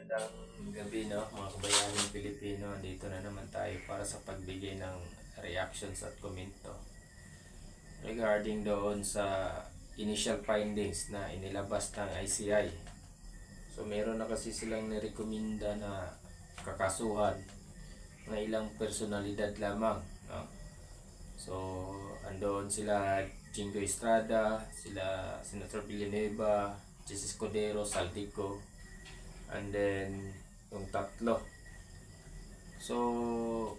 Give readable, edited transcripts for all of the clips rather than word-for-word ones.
Magandang gabi, no, mga kabayanang Pilipino. Dito na naman tayo para sa pagbigay ng reactions at komento regarding doon sa initial findings na inilabas ng ICI. So meron na kasi silang nirekomenda na kakasuhan ng ilang personalidad lamang, no? So andoon sila Jingo Estrada, sila Senator Villanueva, Jesus Cordero, Saldico, and then yung tatlo. So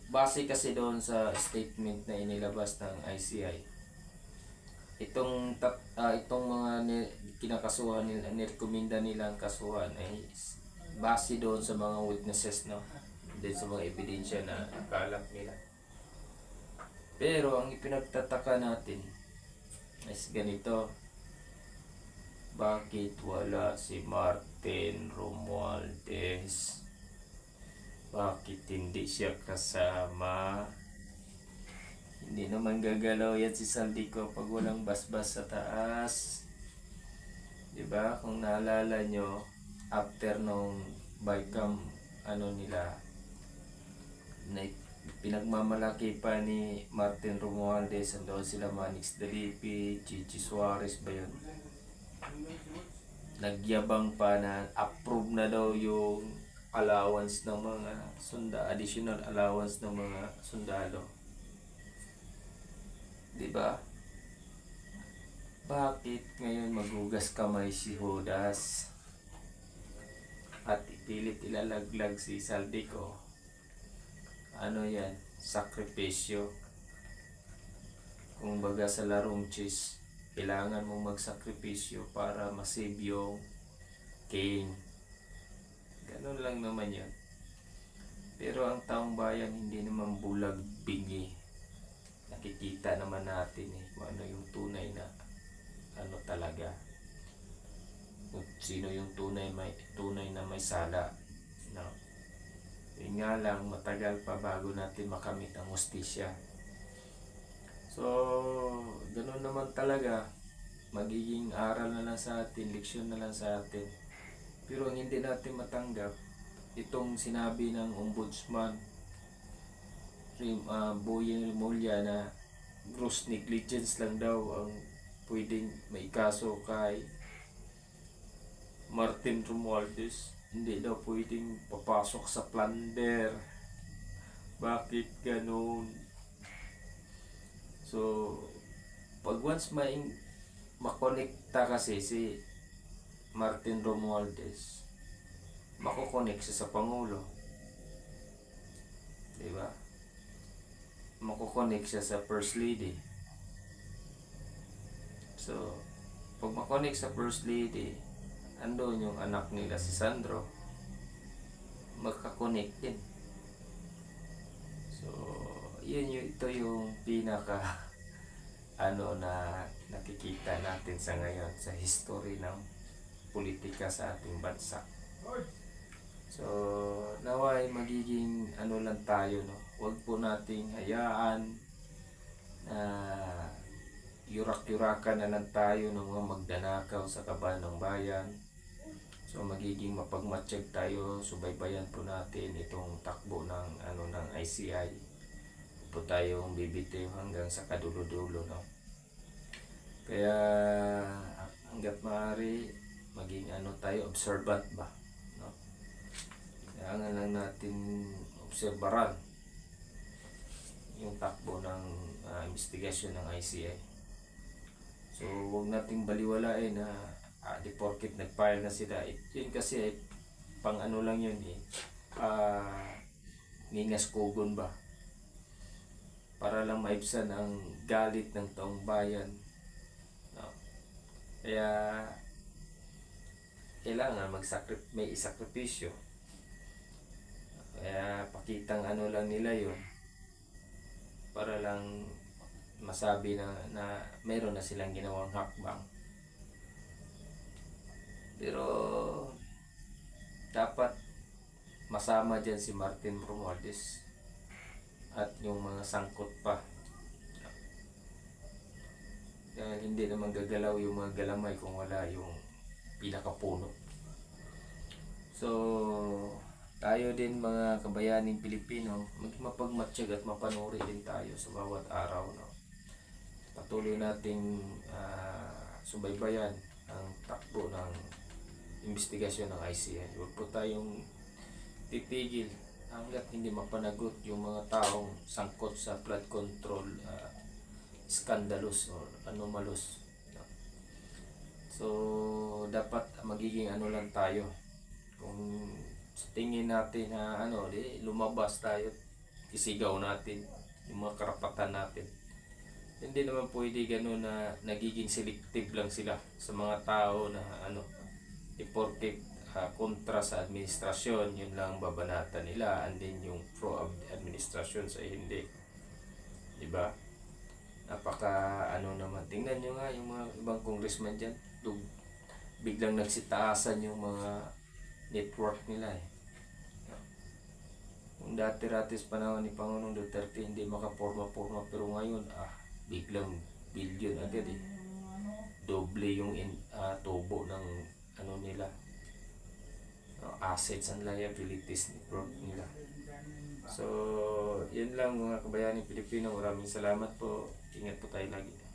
base kasi doon sa statement na inilabas ng ICI, itong mga kinakasuhan nila, nirekomenda nilang kasuhan ay base doon sa mga witnesses, no, din sa mga ebidensya na nakalap nila. Pero ang ipinagtataka natin is ganito: bakit wala si Martin Romualdez? Bakit hindi siya kasama? Hindi naman gagalaw yan si Saldico pag walang basbas sa taas. Diba? Kung naalala nyo, after nung Bicam nila, na pinagmamalaki pa ni Martin Romualdez, andoon sila Manix Dalipi, Chichi Suarez ba yun? Nagyabang pa na approve na daw yung allowance ng mga additional allowance ng mga sundalo. Diba? Bakit ngayon magugas kamay si Judas at ipilit ilalaglag si Saldico? Ano yan? Sakripisyo. Kung baga sa larong chess, kailangan mong magsakripisyo para masave yung king. Ganun lang naman yan. Pero ang taong bayan hindi naman bulag bingi. Nakikita naman natin kung ano yung tunay na talaga. Kung sino yung tunay na may sala, no? Yun nga lang, matagal pa bago natin makamit ang hustisya. So ganun naman talaga, magiging aral na lang sa atin, leksyon na lang sa atin. Pero ang hindi natin matanggap, itong sinabi ng ombudsman Boyeng Rimulya na gross negligence lang daw ang pwedeng maikaso kay Martin Romualdez. Hindi daw pwedeng papasok sa plunder. Bakit ganun? So pag once makonekta kasi si Martin Romualdez, makokonek siya sa Pangulo. Diba? Makokonek siya sa First Lady. So pag makonek sa First Lady, andun yung anak nila si Sandro, magkakonek din. So ito yung pinaka na nakikita natin sa ngayon sa history ng politika sa ating bansa. So naway magiging lang tayo, no? Huwag po nating hayaan na yurak-yurakan na lang tayo ng mga magdanakaw sa kaban ng bayan. So magiging mapagmatsyag tayo, subaybayan po natin itong takbo ng ng ICI. Po tayong bibitiw hanggang sa kadulo-dulo, no? Kaya hangga't maaari maging tayo, observant ba, no? Kailangan lang natin obserbaran yung takbo ng investigasyon ng ICI. So huwag nating baliwalain na di porket nag-file na sila, yun kasi pang lang yun ngingas kugon ba, para lang maibsan ang galit ng taong bayan, no? Kaya kailangan may isakripisyo. Kaya pakitang lang nila yun para lang masabi na mayroon na silang ginawang hakbang. Pero dapat masama dyan si Martin Romualdez at yung mga sangkot pa. Dahil hindi naman gagalaw yung mga galamay kung wala yung pinakapuno. So tayo din mga kabayaning Pilipino, maging mapagmatsyag at mapanuri din tayo sa bawat araw. No? Patuloy nating subaybayan ang takbo ng investigasyon ng ICI. Huwag po tayong titigil hanggat hindi mapanagot yung mga taong sangkot sa flood control scandalous or anomalous. No? So, dapat magiging ano lang tayo. Kung sa tingin natin na lumabas tayo, isigaw natin yung mga karapatan natin. Hindi naman pwede gano'n na nagiging selective lang sila sa mga tao na iporke kontra sa administrasyon, yun lang babanatan nila, and then yung pro administrasyon sa hindi. Diba? Napaka naman, tingnan nyo nga yung mga ibang congressman dyan, biglang nagsitaasan yung mga network nila eh. Kung dati-rati sa panahon ni Pangulong Duterte hindi makaporma-porma, pero ngayon biglang billion agad eh. Doble yung tubo ng nila, assets and liabilities nila. So, yun lang mga kabayaning Pilipino. Maraming salamat po. Ingat po tayo lagi.